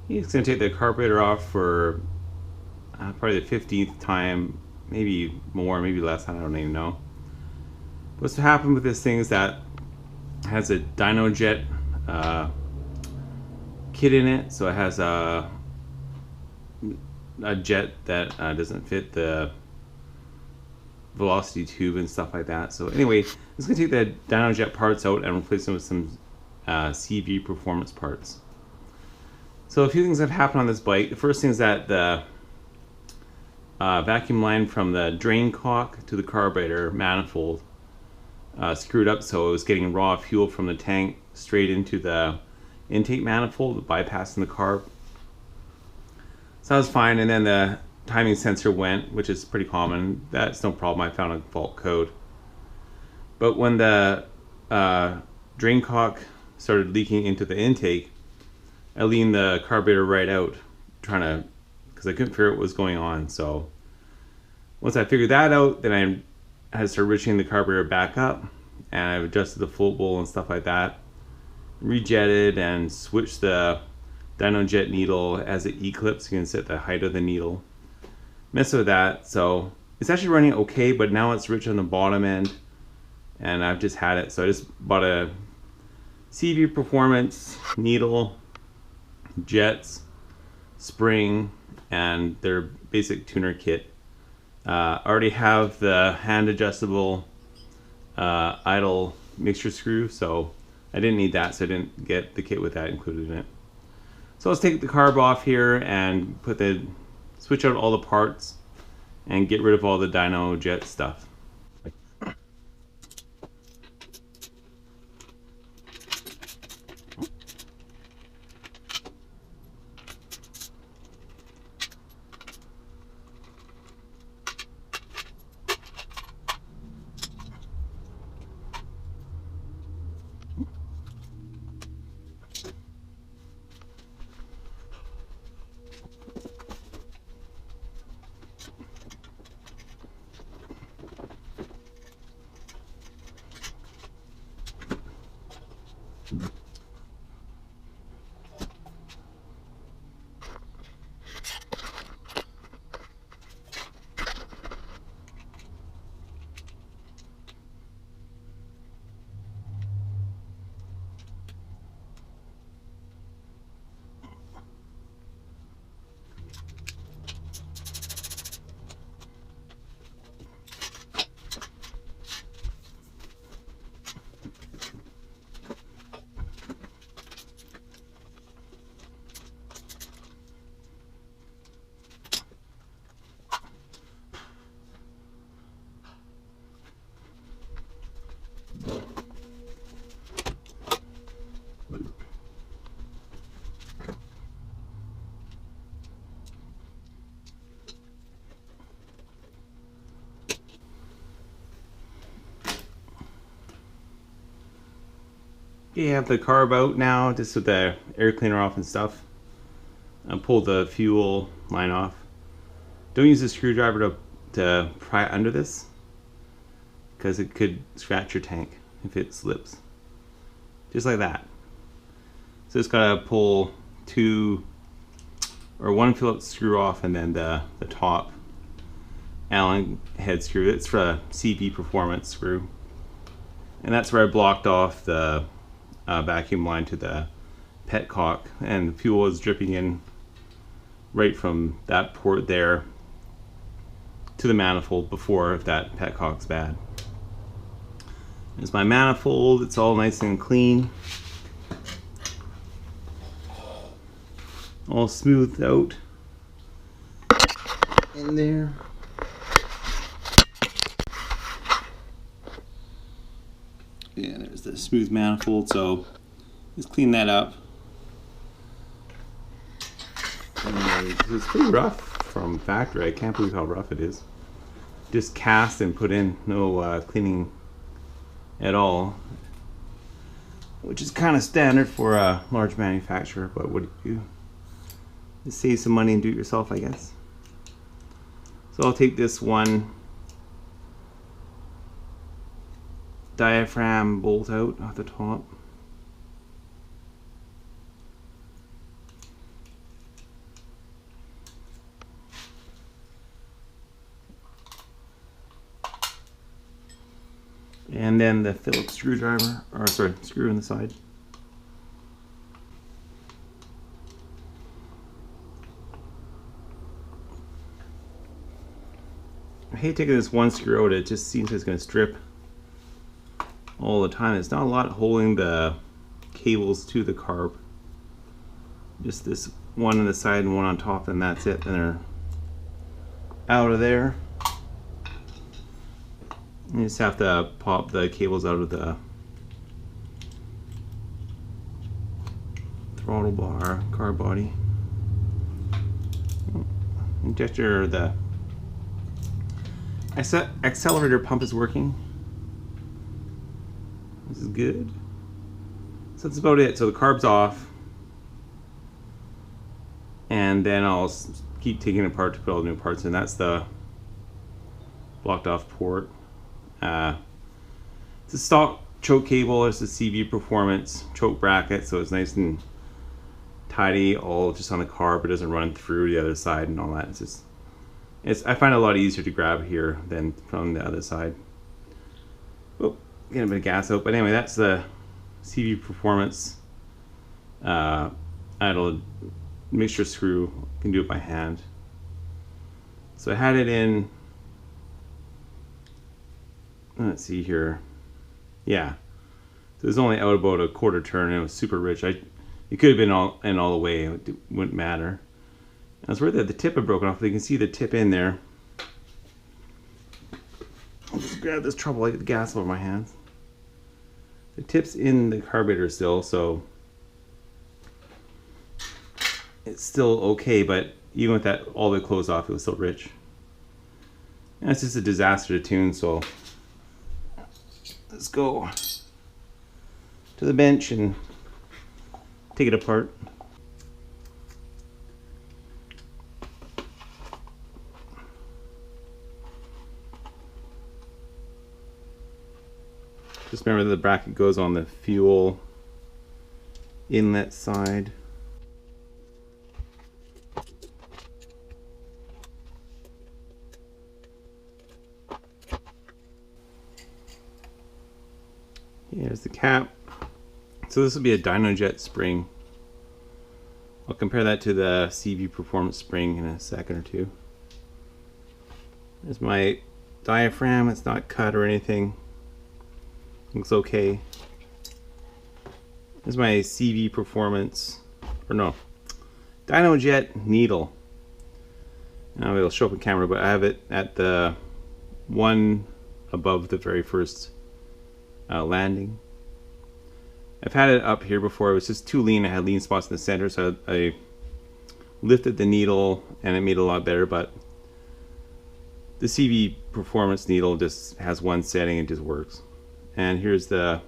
He's going to take the carburetor off for probably the 15th time, maybe more, maybe less, I don't even know. What's happened with this thing is that it has a Dyno jet kit in it, so it has a jet that doesn't fit the velocity tube and stuff like that. So anyway, I'm just going to take the Dyno jet parts out and replace them with some CV performance parts. So a few things have happened on this bike. The first thing is that the vacuum line from the drain cock to the carburetor manifold screwed up, so it was getting raw fuel from the tank straight into the intake manifold, bypassing the carb. So that was fine, and then the timing sensor went, which is pretty common. That's no problem. I found a fault code. But when the drain cock started leaking into the intake, I leaned the carburetor right out, because I couldn't figure out what was going on. So once I figured that out, then I had to start richening the carburetor back up, and I adjusted the float bowl and stuff like that, rejetted and switched the Dyno jet needle as it eclipsed. You can set the height of the needle. Mess with that. So it's actually running okay, but now it's rich on the bottom end, and I've just had it. So I just bought a CV Performance needle, jets, spring, and their basic tuner kit. I already have the hand adjustable idle mixture screw, so I didn't need that, so I didn't get the kit with that included in it. So let's take the carb off here and switch out all the parts and get rid of all the Dyno jet stuff. You have the carb out now, just with the air cleaner off and stuff. I pulled the fuel line off. Don't use a screwdriver to pry under this, because it could scratch your tank if it slips. Just like that. So just gotta pull one Phillips screw off, and then the top Allen head screw. It's for a CV Performance screw. And that's where I blocked off the vacuum line to the petcock, and fuel is dripping in right from that port there to the manifold before that petcock's bad. There's my manifold. It's all nice and clean, all smoothed out in there. Yeah, there's the smooth manifold, so let's clean that up. And it's pretty rough from factory. I can't believe how rough it is. Just cast and put in, no cleaning at all, which is kind of standard for a large manufacturer, but what do you do? Just save some money and do it yourself, I guess. So I'll take this one diaphragm bolt out of the top. And then the Phillips screwdriver, or sorry, screw in the side. I hate taking this one screw out, it just seems it's going to strip all the time. It's not a lot holding the cables to the carb. Just this one on the side and one on top, and that's it. And they're out of there. You just have to pop the cables out of the throttle bar, carb body. Injector, the accelerator pump is working. This is good. So that's about it. So the carb's off. And then I'll keep taking it apart to put all the new parts in. That's the blocked off port. It's a stock choke cable. It's a CV Performance choke bracket, so it's nice and tidy, all just on the carb. It doesn't run through the other side and all that. I find it a lot easier to grab here than from the other side. Oh, getting a bit of gas out. But anyway, that's the CV Performance idle mixture screw. You can do it by hand. So I had it in, let's see here, yeah, so it was only out about a quarter turn and it was super rich. It could have been all the way, it wouldn't matter. I was worried that the tip had broken off, but you can see the tip in there. I'll just grab this trouble, I get the gas over my hands. The tip's in the carburetor still, so it's still okay, but even with that all the way closed off, it was still rich. And it's just a disaster to tune, so let's go to the bench and take it apart. Just remember that the bracket goes on the fuel inlet side. Here's the cap. So this will be a Dyno jet spring. I'll compare that to the CV Performance spring in a second or two. There's my diaphragm. It's not cut or anything. Looks okay. There's my CV Performance, or no, Dyno jet needle. Now it'll show up in camera, but I have it at the one above the very first landing. I've had it up here before. It was just too lean. I had lean spots in the center, so I lifted the needle and it made it a lot better. But the CV Performance needle just has one setting and just works. And here's the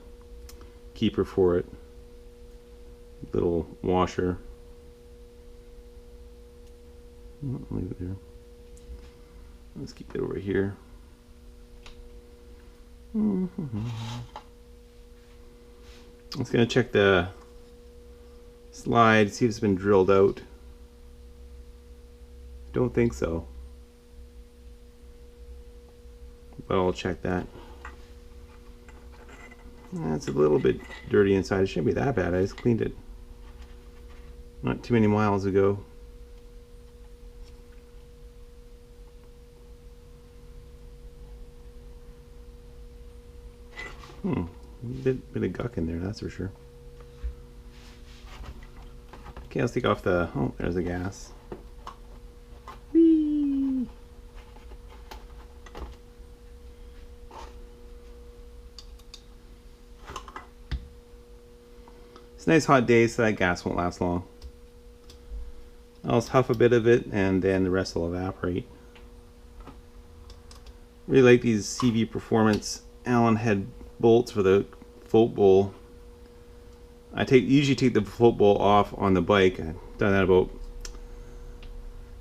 keeper for it, little washer. I'll leave it there. Let's keep it over here. I'm just going to check the slide, see if it's been drilled out. Don't think so, but I'll check that. It's a little bit dirty inside. It shouldn't be that bad. I just cleaned it not too many miles ago. A bit of guck in there, that's for sure. Okay, let's take off the, oh, there's the gas. Whee! It's a nice hot day, so that gas won't last long. I'll just huff a bit of it and then the rest will evaporate. Really like these CV Performance Allen head bolts for the float bowl. I usually take the float bowl off on the bike. I've done that about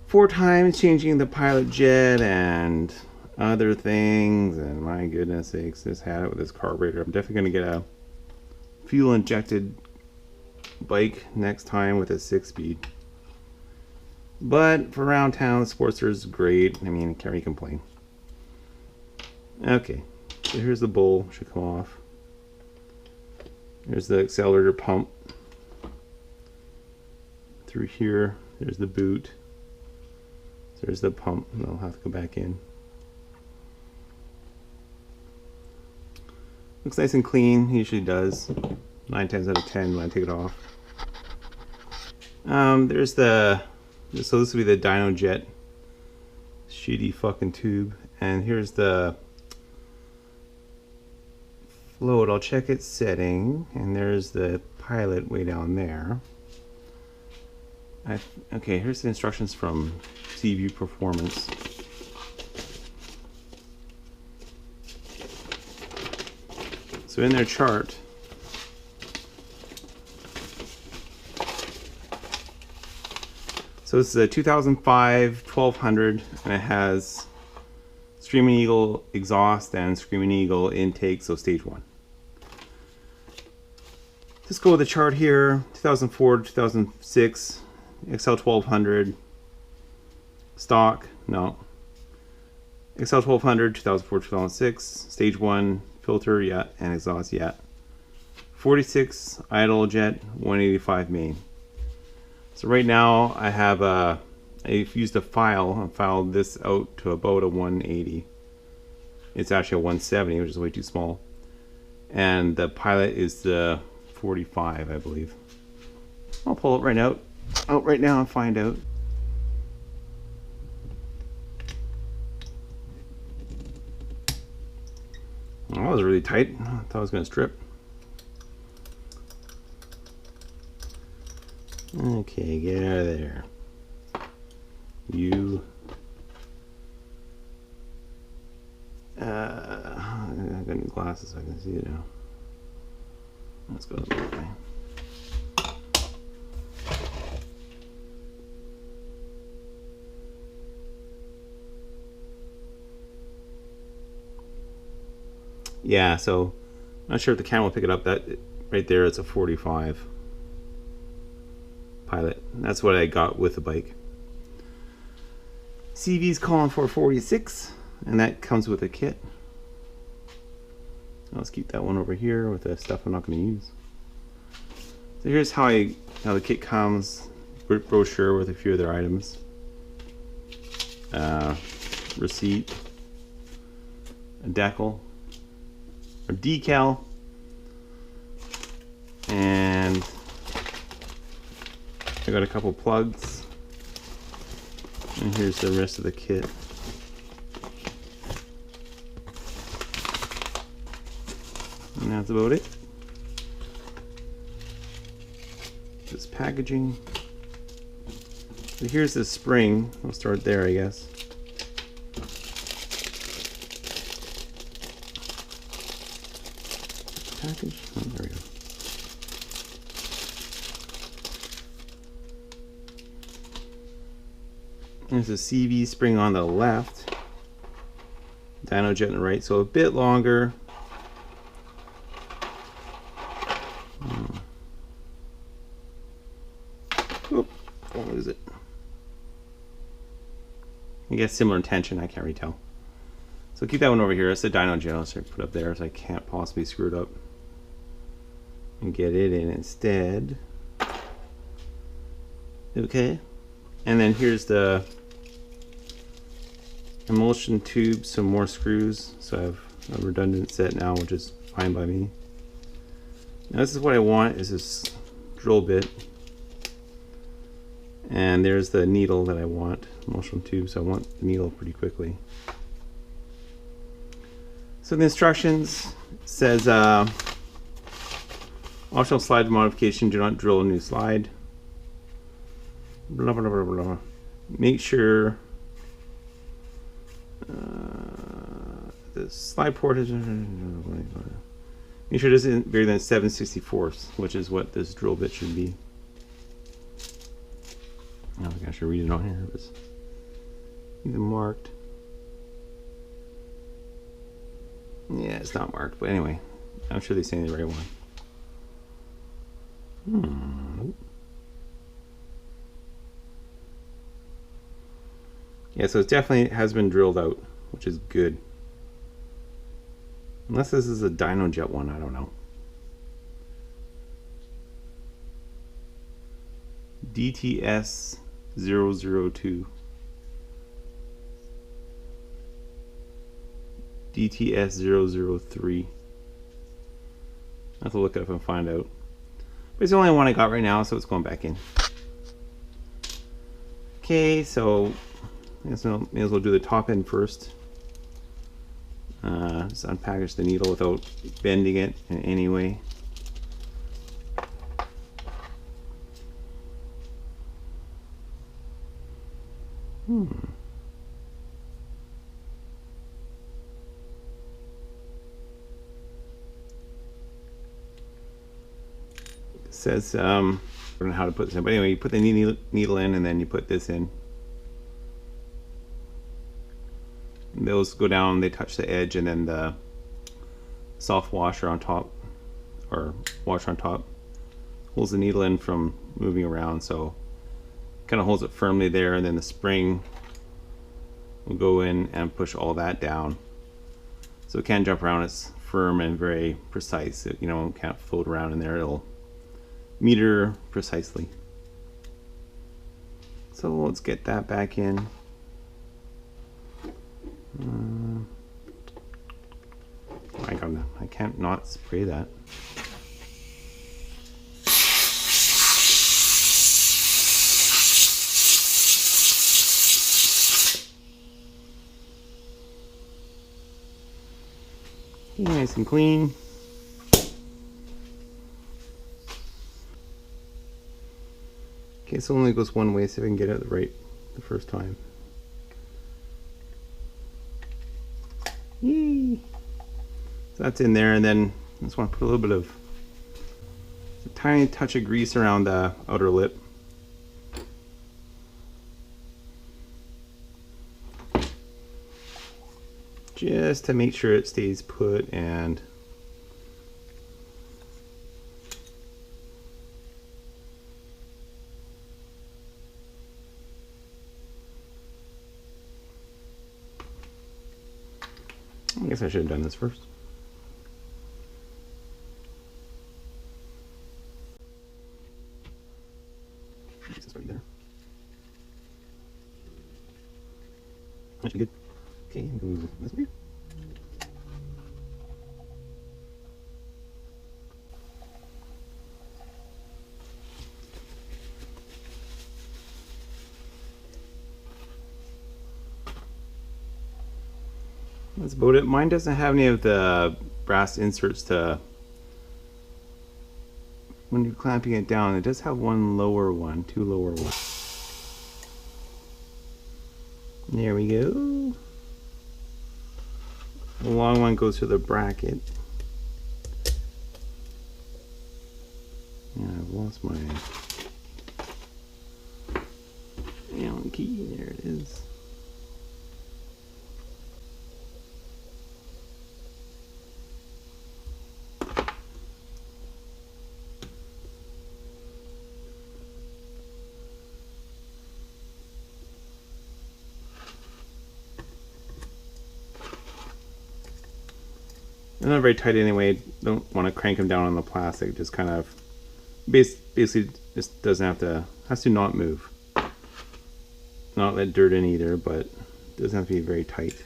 4 times, changing the pilot jet and other things, and my goodness sakes, just had it with this carburetor. I'm definitely going to get a fuel injected bike next time with a 6-speed. But for around town, the Sportster is great. I mean, can't really complain. Okay, So here's the bowl, should come off. There's the accelerator pump. Through here, there's the boot. There's the pump, and I'll have to go back in. Looks nice and clean, usually does. 9 times out of 10 when I take it off. There's the, so this would be the Dyno jet. Shitty fucking tube. And here's the float. I'll check its setting. And there's the pilot way down there. Okay, here's the instructions from CVP Performance. So in their chart, so this is a 2005 1200, and it has Screaming Eagle exhaust and Screaming Eagle intake, so stage 1. Let's go with the chart here. 2004 to 2006, XL 1200, stock, no. XL 1200, 2004 2006, stage 1, filter, yeah, and exhaust, yeah. 46 idle jet, 185 main. So right now I have I've used a file. I filed this out to about a 180. It's actually a 170, which is way too small. And the pilot is the 45, I believe. I'll pull it right out right now and find out. Well, that was really tight. I thought I was going to strip. Okay, get out of there. You. I got new glasses so I can see it now. Let's go the other way. Yeah, so I'm not sure if the camera will pick it up. That right there, it's a 45 pilot. That's what I got with the bike. CV's calling for 46, and that comes with a kit. Let's keep that one over here with the stuff I'm not going to use. So here's how the kit comes. Brochure with a few other items. Receipt. A decal. Or decal. And I got a couple plugs. And here's the rest of the kit. And that's about it. This packaging. So here's the spring. We'll start there, I guess. Package. Oh, there we go. There's a CV spring on the left. Dyno jet on the right, so a bit longer. Oop, what is it? I guess similar tension, I can't really tell. So keep that one over here. That's the Dyno jet. I'll put up there so I can't possibly screw it up. And get it in instead. Okay. And then here's the emulsion tube, some more screws. So I have a redundant set now, which is fine by me. Now this is what I want, is this drill bit. And there's the needle that I want, emulsion tube, so I want the needle pretty quickly. So the instructions says optional slide modification, do not drill a new slide. Blah, blah, blah, blah. Make sure the slide port is, make sure it isn't bigger than 7/64, which is what this drill bit should be. I don't think I should read it on here, but it's even marked. Yeah, it's not marked, but anyway, I'm sure they say the right one. Yeah, so it definitely has been drilled out, which is good. Unless this is a Dyno Jet one, I don't know. DTS 002. DTS 003. I have to look it up and find out. But it's the only one I got right now, so it's going back in. Okay, so I guess I may as well do the top end first. Just unpackage the needle without bending it in any way. It says, I don't know how to put this in, but anyway, you put the needle in and then you put this in. And those go down, they touch the edge, and then the soft washer on top, or washer on top, holds the needle in from moving around, so kind of holds it firmly there, and then the spring will go in and push all that down. So it can't jump around, it's firm and very precise. It, you know, can't float around in there, it'll meter precisely. So let's get that back in. I can't not spray that. Okay, nice and clean. Okay, so it only goes one way, so if I can get it right the first time. Yay! So that's in there, and then I just want to put a little bit of a tiny touch of grease around the outer lip. Just to make sure it stays put, and I guess I should have done this first. This right there. That should be good. Okay, go this way. That's about it. Mine doesn't have any of the brass inserts to, when you're clamping it down, it does have one lower one, two lower ones. There we go. The long one goes to the bracket. Yeah, I've lost my Allen key. There it is. They're not very tight anyway. Don't want to crank them down on the plastic. Just kind of basically just doesn't have to, has to not move. Not let dirt in either, but doesn't have to be very tight.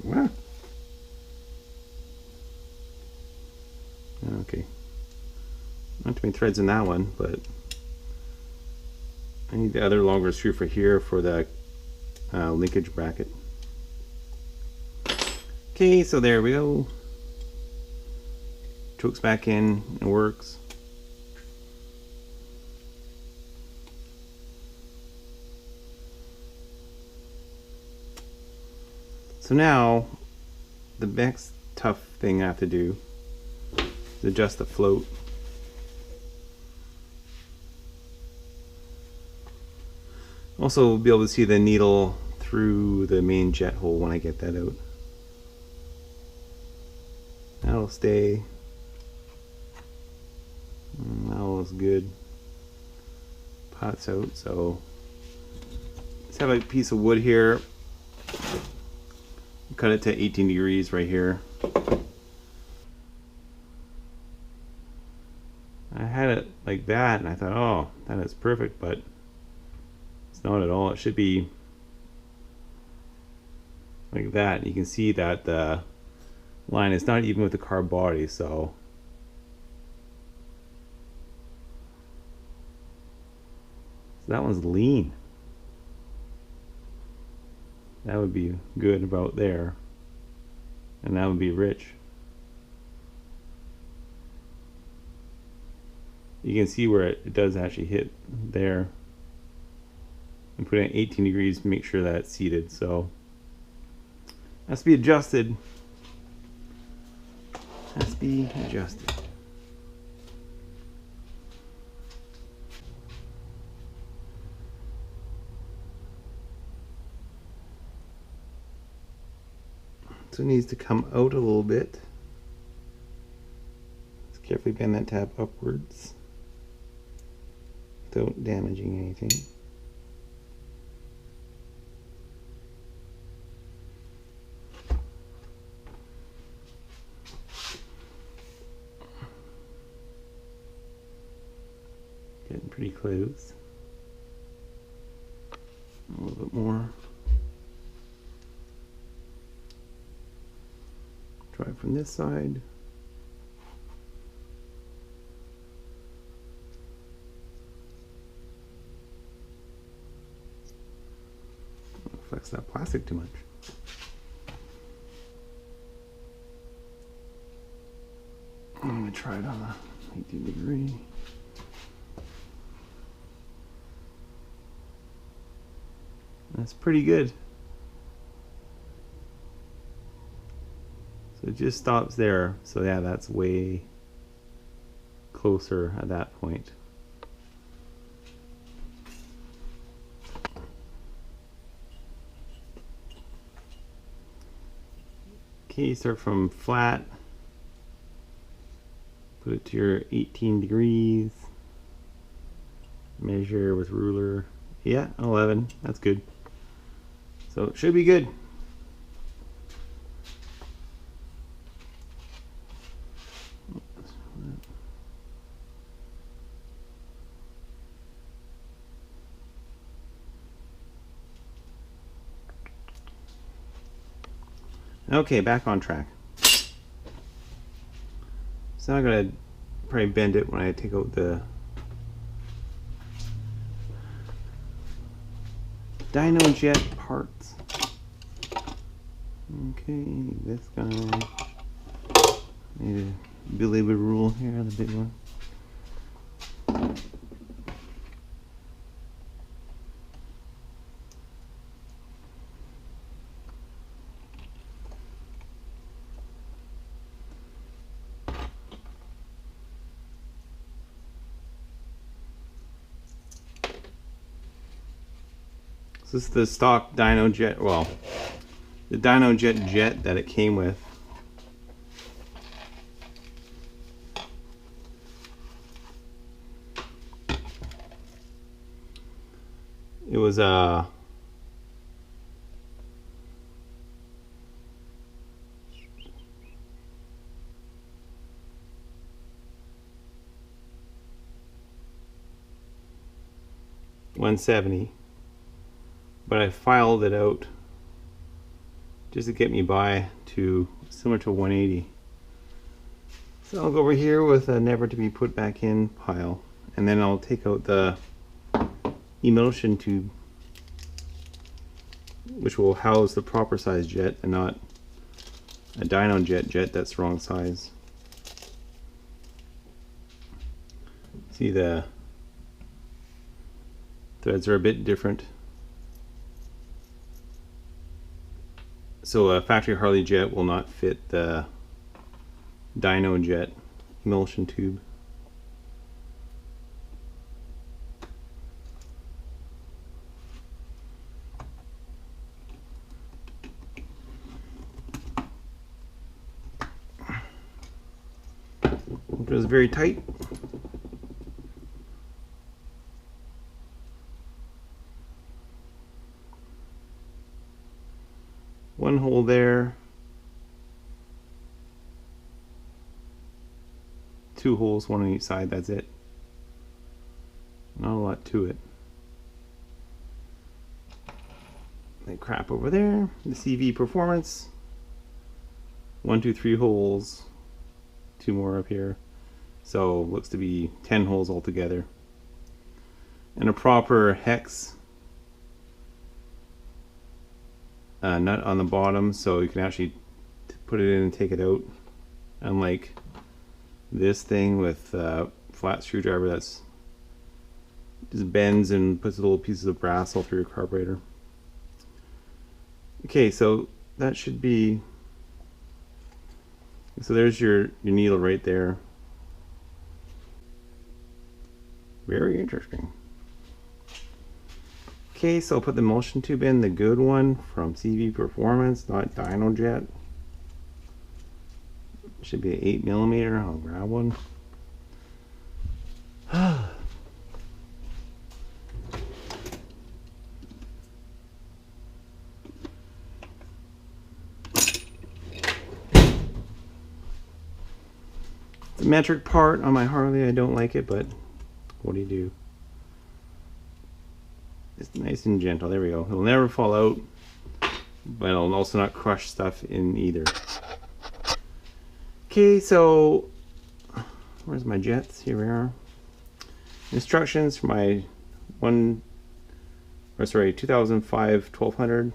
Wow. Okay. Not too many threads in that one, but I need the other longer screw for here for the linkage bracket. Okay, so there we go. Chokes back in, it works. So now, the next tough thing I have to do is adjust the float. Also, we'll be able to see the needle through the main jet hole when I get that out. That'll stay. That looks good. Pot's out, so Just have a piece of wood here. Cut it to 18 degrees right here. I had it like that and I thought, oh, that is perfect, but it's not at all. It should be like that. You can see that the line is not even with the carb body, so that one's lean. That would be good about there, and that would be rich. You can see where it does actually hit there. And put it at 18 degrees to make sure that it's seated, so it has to be adjusted. Has to be adjusted. So it needs to come out a little bit. Just carefully bend that tab upwards without damaging anything. Getting pretty close. A little bit more. Try it from this side. Don't flex that plastic too much. I'm going to try it on a 18 degree. That's pretty good. So it just stops there. So yeah, that's way closer at that point. Okay, start from flat. Put it to your 18 degrees. Measure with ruler. Yeah, 11. That's good. So it should be good. Okay, back on track. So now I'm going to probably bend it when I take out the Dyno jet parts. Okay, this guy. Need a Billy wood rule here, the big one. So this is the stock Dyno jet, well, the Dyno jet that it came with. It was a $170, but I filed it out just to get me by to similar to 180. So I'll go over here with a never to be put back in pile, and then I'll take out the emulsion tube, which will house the proper size jet and not a Dyno jet that's the wrong size. See, the threads are a bit different. So a factory Harley jet will not fit the Dyno jet emulsion tube. It was very tight. 2 holes, one on each side, that's it. Not a lot to it. That crap over there, the CV Performance. 1, 2, 3 holes, 2 more up here. So looks to be 10 holes altogether. And a proper hex nut on the bottom, so you can actually put it in and take it out. Unlike this thing with flat screwdriver that's just bends and puts little pieces of brass all through your carburetor. Okay, so that should be, so there's your needle right there. Very interesting. Okay, so I'll put the emulsion tube in, the good one from CV Performance, not Dyno Jet. Should be an 8mm. I'll grab one. It's a metric part on my Harley. I don't like it, but what do you do? It's nice and gentle. There we go. It'll never fall out, but it'll also not crush stuff in either. Okay, so where's my jets? Here we are. Instructions for my 2005 1200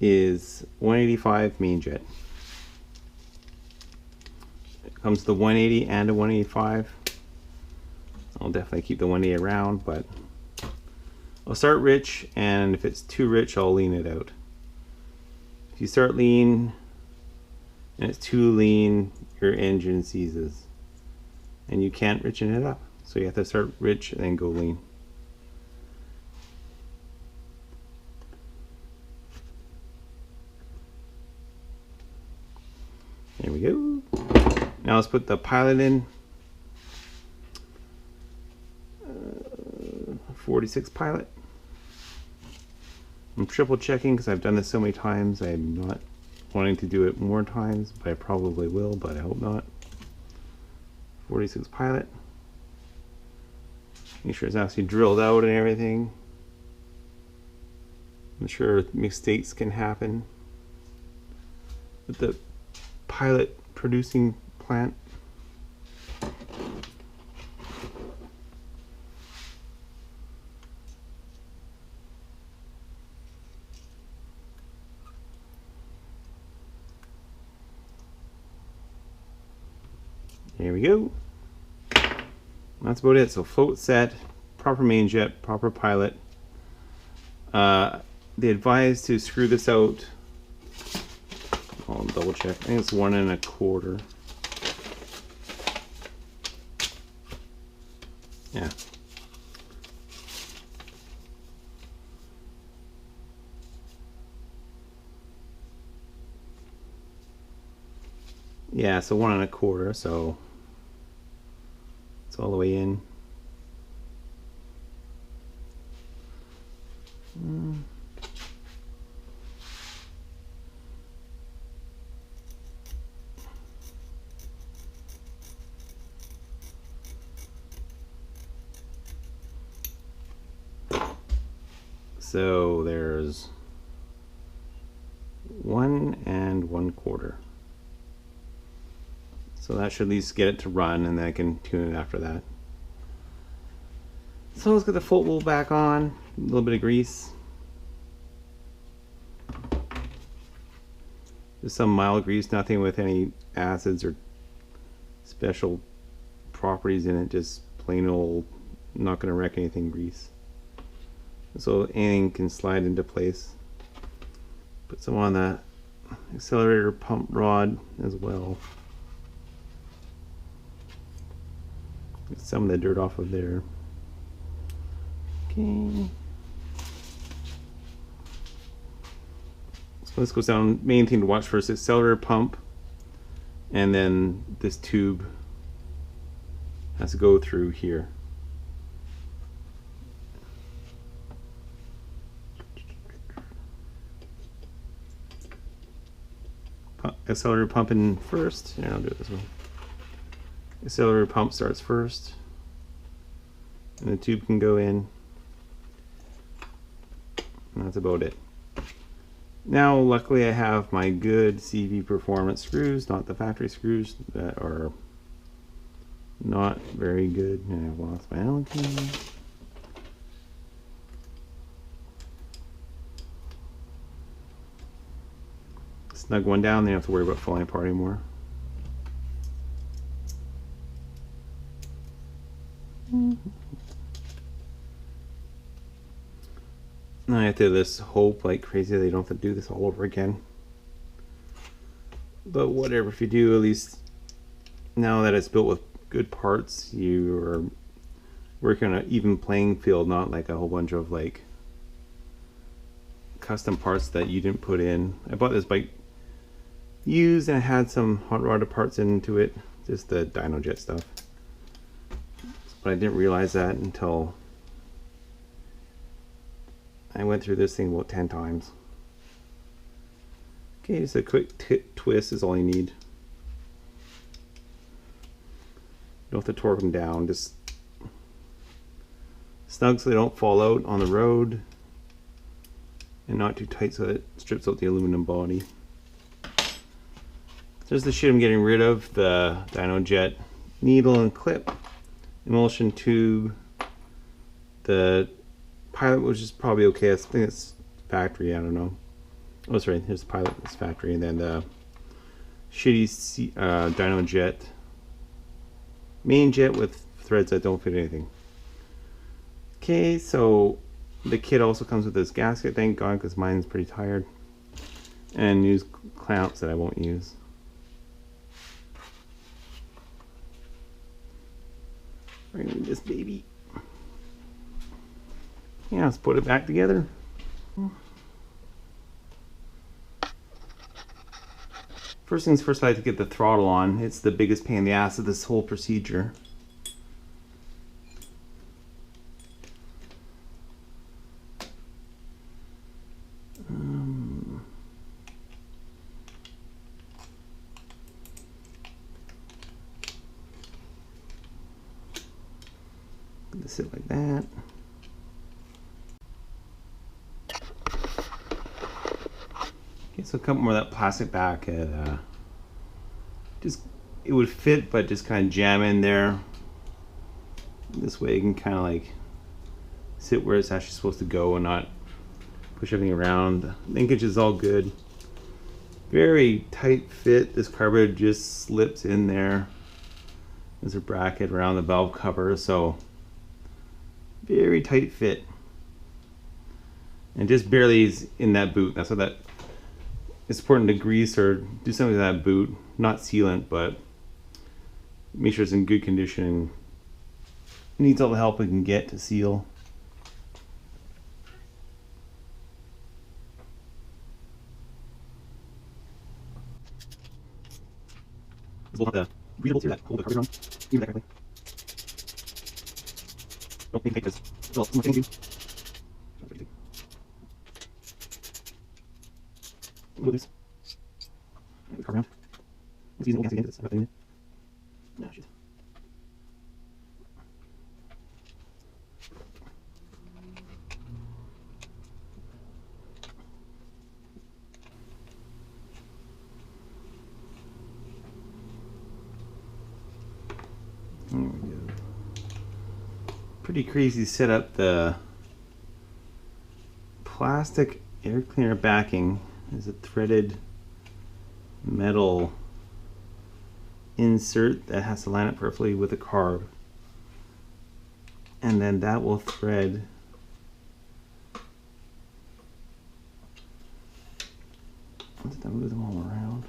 is 185 main jet. It comes with the 180 and a 185. I'll definitely keep the 180 around, but I'll start rich, and if it's too rich, I'll lean it out. If you start lean and it's too lean, your engine seizes, and you can't richen it up. So you have to start rich and then go lean. There we go. Now let's put the pilot in. 46 pilot. I'm triple checking because I've done this so many times. I'm not wanting to do it more times, but I probably will, but I hope not. 46 pilot. Make sure it's actually drilled out and everything. I'm sure mistakes can happen with the pilot producing plant. There we go. That's about it. So float set, proper main jet, proper pilot. They advise to screw this out. I'll double check. I think it's 1 1/4. Yeah. Yeah, so 1 1/4, so it's all the way in. So there's 1 1/4. So that should at least get it to run, and then I can tune it after that. So let's get the float wheel back on, a little bit of grease. Just some mild grease, nothing with any acids or special properties in it, just plain old, not going to wreck anything grease. So anything can slide into place. Put some on the accelerator pump rod as well. Get some of the dirt off of there. Okay. So this goes down. Main thing to watch first is accelerator pump, and then this tube has to go through here. Accelerator pumping first. Yeah, I'll do it this way. Accelerator pump starts first, and the tube can go in, and that's about it. Now luckily I have my good CV Performance screws, not the factory screws that are not very good. And I've lost my Allen key. Snug one down, then you don't have to worry about falling apart anymore. Now I have to just hope like crazy they don't have to do this all over again. But whatever, if you do, at least now that it's built with good parts, you are working on an even playing field, not like a whole bunch of like custom parts that you didn't put in. I bought this bike used and I had some hot rodded parts into it, just the Dyno jet stuff. But I didn't realize that until I went through this thing about 10 times. Okay, just a quick twist is all you need. You don't have to torque them down, just snug so they don't fall out on the road, and not too tight so it strips out the aluminum body. There's the shit I'm getting rid of, the Dyno jet needle and clip, emulsion tube, the pilot, which is probably okay. I think it's factory, I don't know. Oh, sorry, here's the pilot, it's factory, and then the shitty Dyno jet, main jet with threads that don't fit anything. Okay, so the kit also comes with this gasket, thank God, because mine's pretty tired, and use clamps that I won't use. We're gonna need this baby. Yeah, let's put it back together. First things first, I like to get the throttle on. It's the biggest pain in the ass of this whole procedure. Sit like that. Okay, so a couple more of that plastic back. It would fit, but just kind of jam in there. This way, it can kind of like sit where it's actually supposed to go and not push everything around. Linkage is all good. Very tight fit. This carburetor just slips in there. There's a bracket around the valve cover, so very tight fit, and just barely is in that boot. That's why that it's important to grease or do something with that boot, not sealant, but make sure it's in good condition and needs all the help it can get to seal. We'll have the breathable through that, hold the carburetor on, even that correctly. Don't make this. That's all I'm going to do. We'll loose. Carb around. Let's use the gas again because I'm not doing it. No, shit. There we go. Pretty crazy setup. The plastic air cleaner backing is a threaded metal insert that has to line up perfectly with the carb, and then that will thread let's move them all around.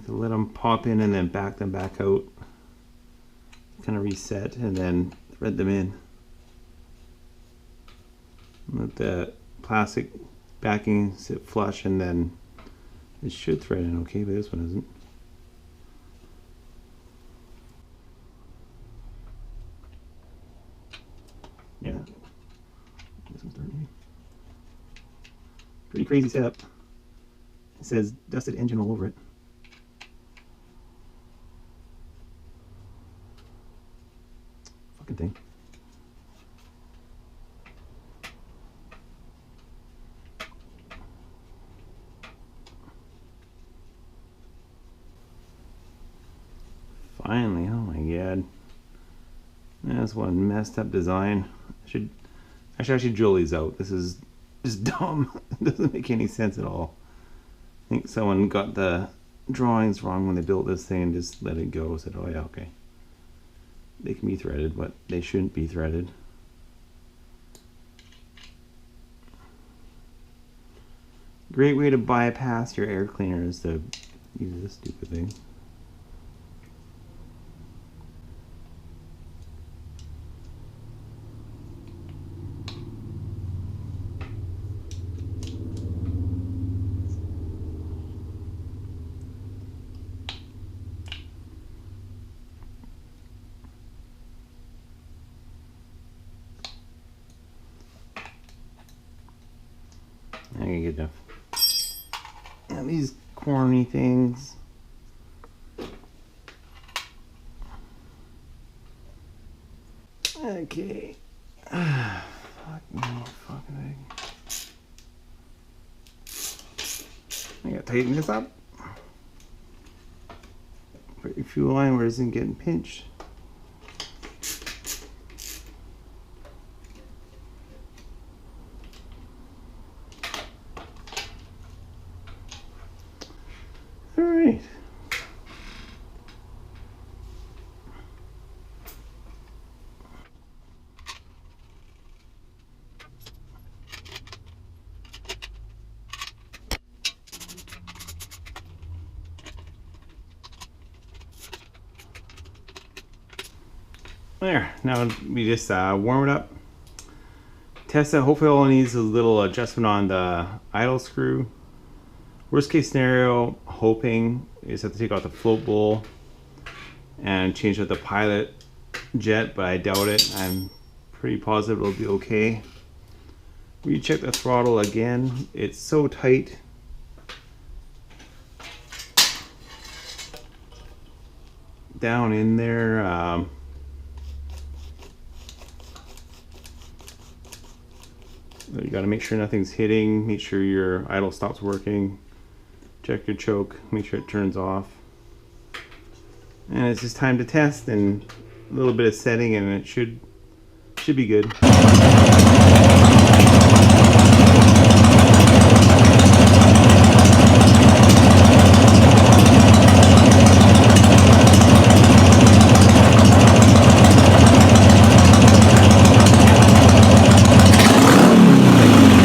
Let them pop in and then back them back out, kind of reset, and then thread them in. Let the plastic backing sit flush, and then it should thread in okay, but this one isn't. crazy setup. It says dusted engine all over it. Fucking thing. Finally, oh my god. That's one messed up design. I should drill these out. This is just dumb. It doesn't make any sense at all. I think someone got the drawings wrong when they built this thing and just let it go. Said, oh yeah, okay. They can be threaded, but they shouldn't be threaded. Great way to bypass your air cleaner is to use this stupid thing. I can get enough. And these corny things. Okay. Fuck me, fucking thing. I gotta tighten this up. Put your fuel line where it isn't getting pinched. Alright. There, now we just warm it up. Test it. Hopefully all it needs is a little adjustment on the idle screw. Worst case scenario, hoping, you just have to take out the float bowl and change out the pilot jet, but I doubt it. I'm pretty positive it'll be okay. Recheck the throttle again. It's so tight. Down in there. You got to make sure nothing's hitting, make sure your idle stops working, check your choke, make sure it turns off. And it's just time to test and a little bit of setting and it should be good.